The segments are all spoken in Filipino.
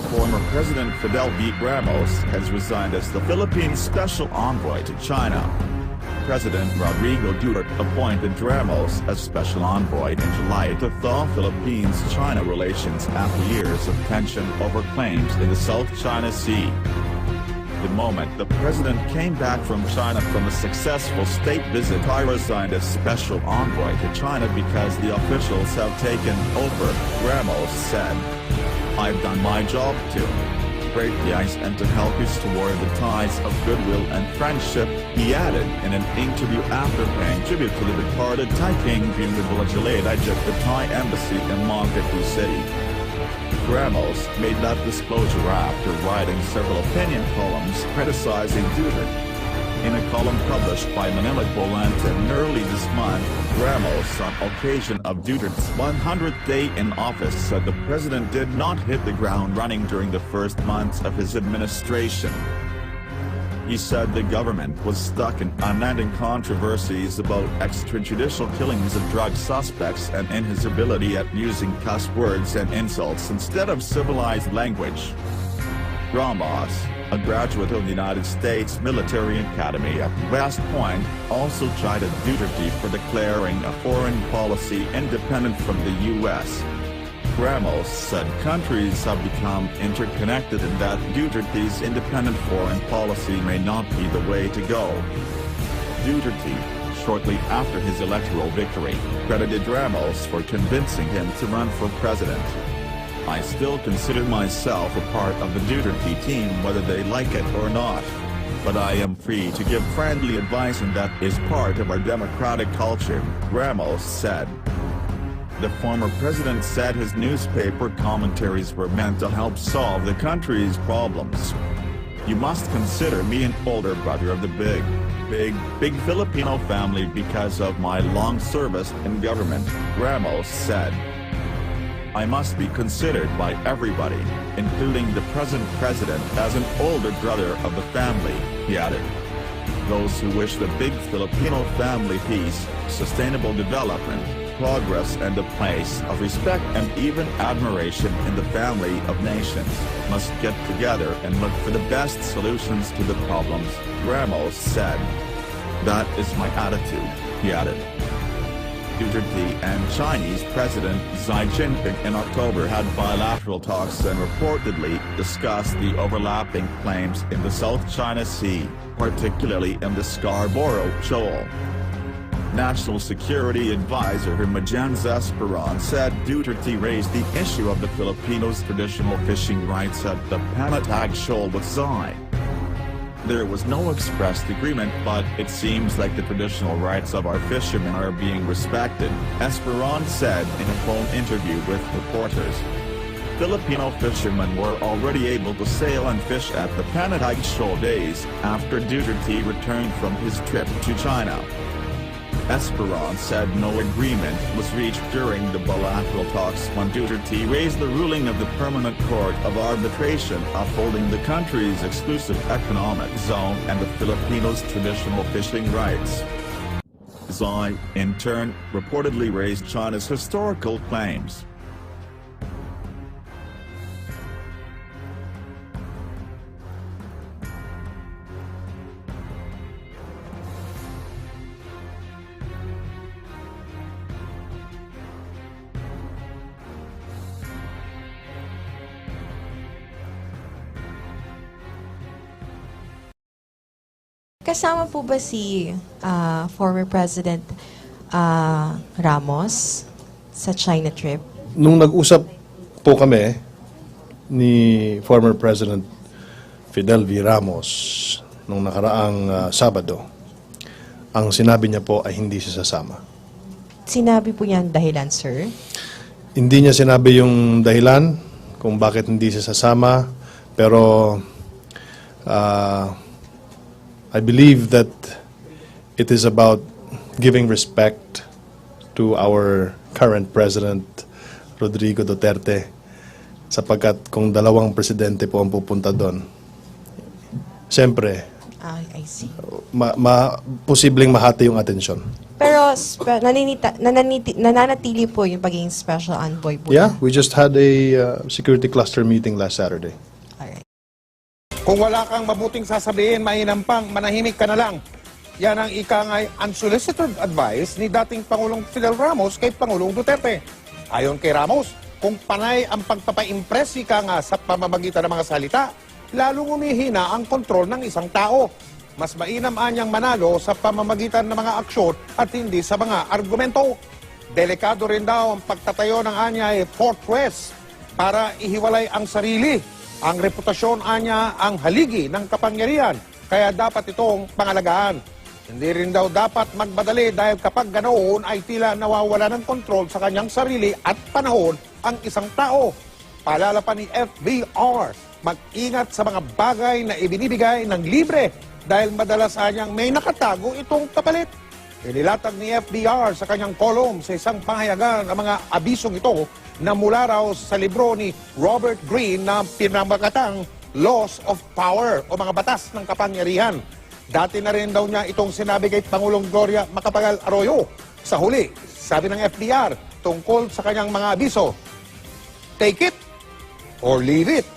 Former President Fidel V. Ramos has resigned as the Philippines Special Envoy to China. President Rodrigo Duterte appointed Ramos as Special Envoy in July to thaw Philippines-China relations after years of tension over claims in the South China Sea. The moment the president came back from China from a successful state visit, I resigned as Special Envoy to China because the officials have taken over, Ramos said. I've done my job to break the ice and to help restore the ties of goodwill and friendship, he added in an interview after paying tribute to the departed Thai king during the village at the Thai embassy in Montevideo City. Ramos made that disclosure after writing several opinion columns criticizing Duterte. In a column published by Manila Volante early this month, Ramos, on occasion of Duterte's 100th day in office, said the president did not hit the ground running during the first months of his administration. He said the government was stuck in unending controversies about extrajudicial killings of drug suspects and in his ability at using cuss words and insults instead of civilized language. Ramos, a graduate of the United States Military Academy at West Point, also chided Duterte for declaring a foreign policy independent from the U.S. Ramos said countries have become interconnected and that Duterte's independent foreign policy may not be the way to go. Duterte, shortly after his electoral victory, credited Ramos for convincing him to run for president. I still consider myself a part of the Duterte team whether they like it or not. But I am free to give friendly advice and that is part of our democratic culture, Ramos said. The former president said his newspaper commentaries were meant to help solve the country's problems. You must consider me an older brother of the big Filipino family because of my long service in government, Ramos said. I must be considered by everybody, including the present president, as an older brother of the family, he added. Those who wish the big Filipino family peace, sustainable development, progress and a place of respect and even admiration in the family of nations, must get together and look for the best solutions to the problems, Ramos said. That is my attitude, he added. Duterte and Chinese President Xi Jinping in October had bilateral talks and reportedly discussed the overlapping claims in the South China Sea, particularly in the Scarborough Shoal. National Security Advisor Ramos Esperon said Duterte raised the issue of the Filipinos' traditional fishing rights at the Panatag Shoal with Xi. There was no expressed agreement, but it seems like the traditional rights of our fishermen are being respected, Esperon said in a phone interview with reporters. Filipino fishermen were already able to sail and fish at the Panatag Shoal days after Duterte returned from his trip to China. Esperon said no agreement was reached during the bilateral talks when Duterte raised the ruling of the Permanent Court of Arbitration upholding the country's exclusive economic zone and the Filipinos' traditional fishing rights. Xi, in turn, reportedly raised China's historical claims. Kasama po ba si former President Ramos sa China trip? Nung nag-usap po kami ni former President Fidel V. Ramos nung nakaraang Sabado, ang sinabi niya po ay hindi siya sasama. Sinabi po niya ang dahilan, sir? Hindi niya sinabi yung dahilan kung bakit hindi siya sasama, pero I believe that it is about giving respect to our current President, Rodrigo Duterte, sapagkat kung dalawang presidente po ang pupunta doon, siyempre, I see. posibleng mahati yung atensyon. Pero nananatili po yung pagiging special envoy po. Yeah, we just had a security cluster meeting last Saturday. Alright. Kung wala kang mabuting sasabihin, mainam pang manahimik ka na lang. Yan ang ikangay unsolicited advice ni dating Pangulong Fidel Ramos kay Pangulong Duterte. Ayon kay Ramos, kung panay ang pagpapa-impress ika nga sa pamamagitan ng mga salita, lalong umihina ang kontrol ng isang tao. Mas mainam anyang manalo sa pamamagitan ng mga aksyon at hindi sa mga argumento. Delikado rin daw ang pagtatayo ng anyay fortress para ihiwalay ang sarili. Ang reputasyon anya ang haligi ng kapangyarihan, kaya dapat itong pangalagaan. Hindi rin daw dapat magmadali dahil kapag ganoon ay tila nawawala ng kontrol sa kanyang sarili at panahon ang isang tao. Paalala pa ni FBR, mag-ingat sa mga bagay na ibinibigay ng libre dahil madalas anyang may nakatago itong kapalit. Inilatag ni FBR sa kanyang kolom sa isang pahayagan ang mga abisong ito na mula raw sa libro ni Robert Greene na pinamagatang Laws of Power o mga batas ng kapangyarihan. Dati na rin daw niya itong sinabi kay Pangulong Gloria Macapagal Arroyo. Sa huli, sabi ng FBR tungkol sa kanyang mga abiso, take it or leave it.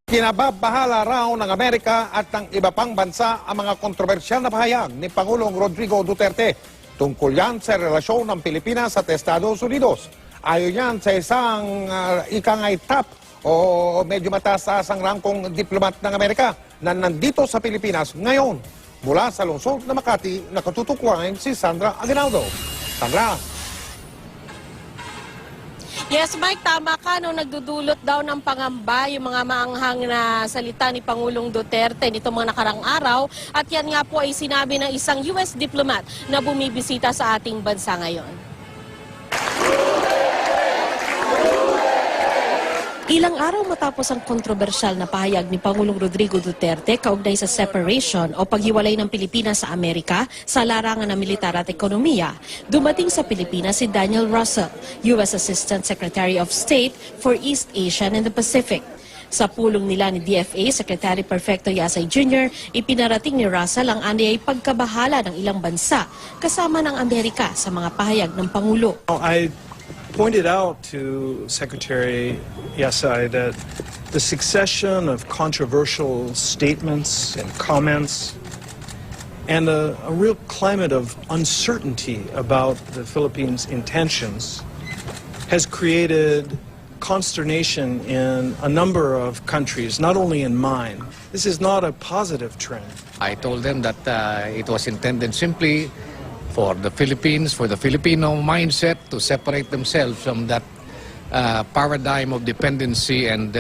Kinababahala raw ng Amerika at ng iba pang bansa ang mga kontrobersyal na pahayag ni Pangulong Rodrigo Duterte. Tungkol yan sa relasyon ng Pilipinas at Estados Unidos. Ayon yan sa isang ikangay top o medyo mataas-taas ang rangkong diplomat ng Amerika na nandito sa Pilipinas ngayon. Mula sa lungsod na Makati, nakatutukuhan si Sandra Aguinaldo. Sandra. Yes, Mike, tama ka. No, nagdudulot daw ng pangamba yung mga maanghang na salita ni Pangulong Duterte nitong mga nakarang araw. At yan nga po ay sinabi ng isang US diplomat na bumibisita sa ating bansa ngayon. Ilang araw matapos ang kontrobersyal na pahayag ni Pangulong Rodrigo Duterte kaugnay sa separation o paghiwalay ng Pilipinas sa Amerika sa larangan ng militar at ekonomiya, dumating sa Pilipinas si Daniel Russell, U.S. Assistant Secretary of State for East Asia and the Pacific. Sa pulong nila ni DFA Secretary Perfecto Yasay Jr., ipinarating ni Russell ang anyay pagkabahala ng ilang bansa kasama ng Amerika sa mga pahayag ng Pangulo. I pointed out to Secretary Yasay that the succession of controversial statements and comments and a real climate of uncertainty about the Philippines' intentions has created consternation in a number of countries, not only in mine. This is not a positive trend. I told them that it was intended simply for the Philippines, for the Filipino mindset to separate themselves from that paradigm of dependency and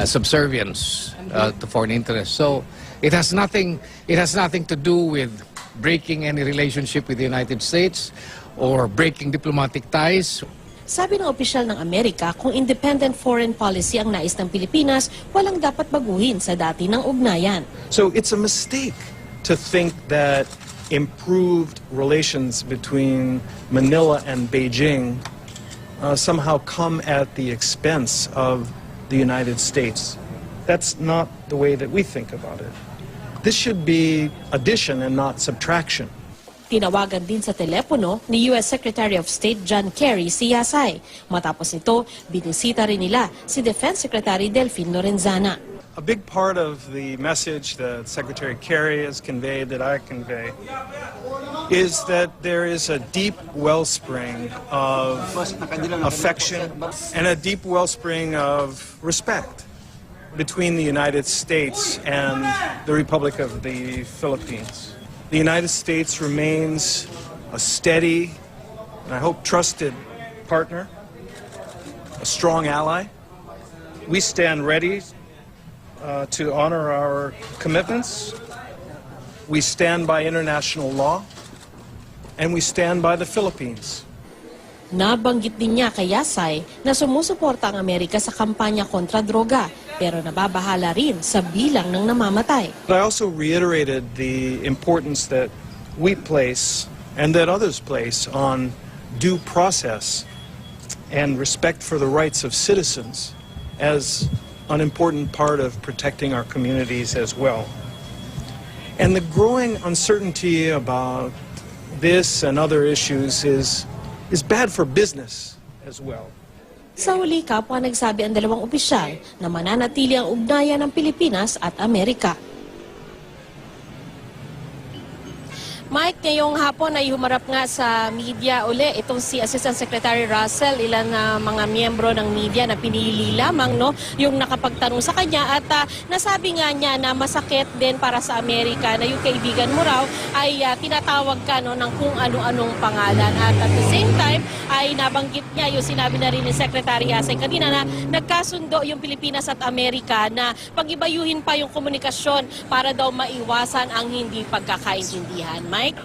subservience to foreign interests. So it has nothing to do with breaking any relationship with the United States or breaking diplomatic ties. Sabi ng opisyal ng Amerika, kung independent foreign policy ang nais ng Pilipinas, walang dapat baguhin sa dati ng ugnayan. So it's a mistake to think that improved relations between Manila and Beijing somehow come at the expense of the United States. That's not the way that we think about it. This should be addition and not subtraction. Tinawagan din sa telepono ni U.S. Secretary of State John Kerry si Yasay. Matapos nito, binisita rin nila si Defense Secretary Delfin Lorenzana. A big part of the message that Secretary Kerry has conveyed, that I convey, is that there is a deep wellspring of affection and a deep wellspring of respect between the United States and the Republic of the Philippines. The United States remains a steady and I hope trusted partner, a strong ally. We stand ready to honor our commitments. We stand by international law, and we stand by the Philippines. Nabanggit din niya kay Yasay na sumusuporta ang Amerika sa kampanya kontra droga, pero nababahala rin sa bilang ng namamatay. But I also reiterated the importance that we place and that others place on due process and respect for the rights of citizens as an important part of protecting our communities as well. And the growing uncertainty about this and other issues is bad for business as well. Sa huli, kapwa nagsabi ang dalawang opisyal na mananatili ang ugnayan ng Pilipinas at Amerika. Mike, ngayong hapon ay humarap nga sa media uli itong si Assistant Secretary Russell, ilan na mga miyembro ng media na pinili lamang yung nakapagtanong sa kanya at nasabi nga niya na masakit din para sa Amerika na yung kaibigan mo raw ay tinatawag ka ng kung ano-anong pangalan at the same time ay nabanggit niya yung sinabi na rin ni Secretary Yasay kanina na nagkasundo yung Pilipinas at Amerika na pag-ibayuhin pa yung komunikasyon para daw maiwasan ang hindi pagkakaintindihan. Mike?